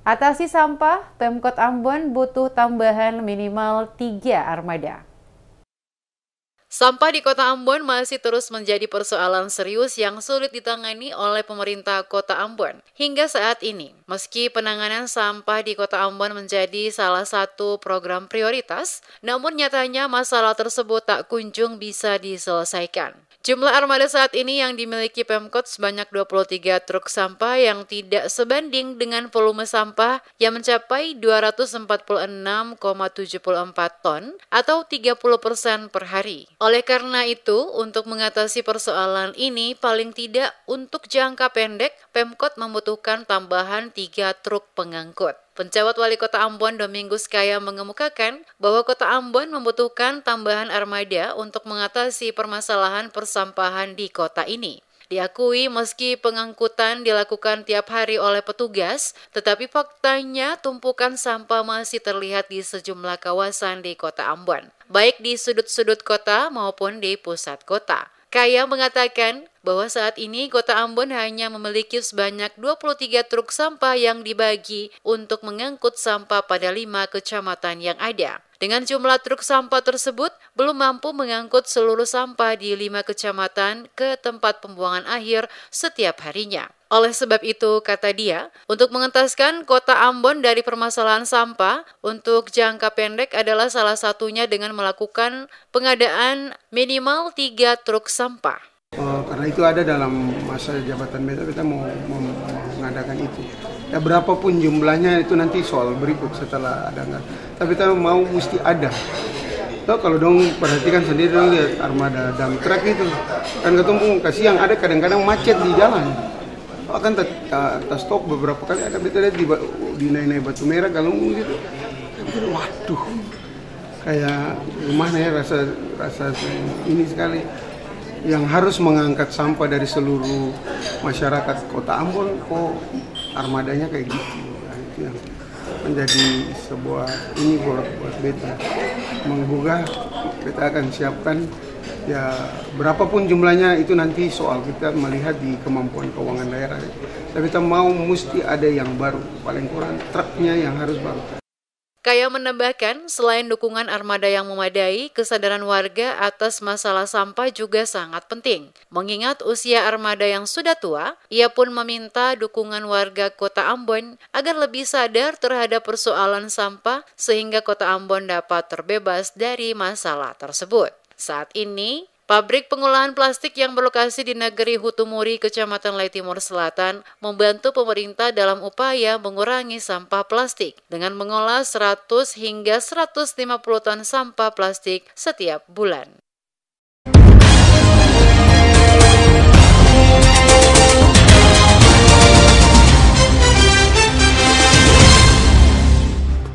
Atasi sampah, Pemkot Ambon butuh tambahan minimal 3 armada. Sampah di Kota Ambon masih terus menjadi persoalan serius yang sulit ditangani oleh pemerintah Kota Ambon hingga saat ini. Meski penanganan sampah di Kota Ambon menjadi salah satu program prioritas, namun nyatanya masalah tersebut tak kunjung bisa diselesaikan. Jumlah armada saat ini yang dimiliki Pemkot sebanyak 23 truk sampah yang tidak sebanding dengan volume sampah yang mencapai 246,74 ton atau 30% per hari. Oleh karena itu, untuk mengatasi persoalan ini paling tidak untuk jangka pendek, Pemkot membutuhkan tambahan 3 truk pengangkut. Penjabat Wali Kota Ambon Domingus Kaya mengemukakan bahwa Kota Ambon membutuhkan tambahan armada untuk mengatasi permasalahan persampahan di kota ini. Diakui meski pengangkutan dilakukan tiap hari oleh petugas, tetapi faktanya tumpukan sampah masih terlihat di sejumlah kawasan di Kota Ambon, baik di sudut-sudut kota maupun di pusat kota. Kaya mengatakan bahwa saat ini Kota Ambon hanya memiliki sebanyak 23 truk sampah yang dibagi untuk mengangkut sampah pada 5 kecamatan yang ada. Dengan jumlah truk sampah tersebut, belum mampu mengangkut seluruh sampah di 5 kecamatan ke tempat pembuangan akhir setiap harinya. Oleh sebab itu, kata dia, untuk mengentaskan Kota Ambon dari permasalahan sampah, untuk jangka pendek adalah salah satunya dengan melakukan pengadaan minimal 3 truk sampah. Karena itu ada dalam masa jabatan kita mau mengadakan itu. Ya berapapun jumlahnya itu nanti soal berikut setelah ada nggak. Tapi kita mau mesti ada. Kalau dong perhatikan sendiri dong lihat armada dump truck itu. Kan ketemu kasih yang ada kadang-kadang macet di jalan. Akan tas stok beberapa kali ada kita lihat di naik batu merah galung gitu. Waduh, kayak rumahnya ya rasa ini sekali. Yang harus mengangkat sampah dari seluruh masyarakat Kota Ambon, kok armadanya kayak gitu. Nah, itu yang menjadi sebuah ini buat beta menggugah. Beta akan siapkan ya berapapun jumlahnya itu nanti soal kita melihat di kemampuan keuangan daerah. Tapi kita mau mesti ada yang baru, paling kurang truknya yang harus baru. Kaya menambahkan, selain dukungan armada yang memadai, kesadaran warga atas masalah sampah juga sangat penting. Mengingat usia armada yang sudah tua, ia pun meminta dukungan warga Kota Ambon agar lebih sadar terhadap persoalan sampah sehingga Kota Ambon dapat terbebas dari masalah tersebut. Saat ini, pabrik pengolahan plastik yang berlokasi di Negeri Hutumuri, Kecamatan Lai Timur Selatan, membantu pemerintah dalam upaya mengurangi sampah plastik dengan mengolah 100 hingga 150 ton sampah plastik setiap bulan.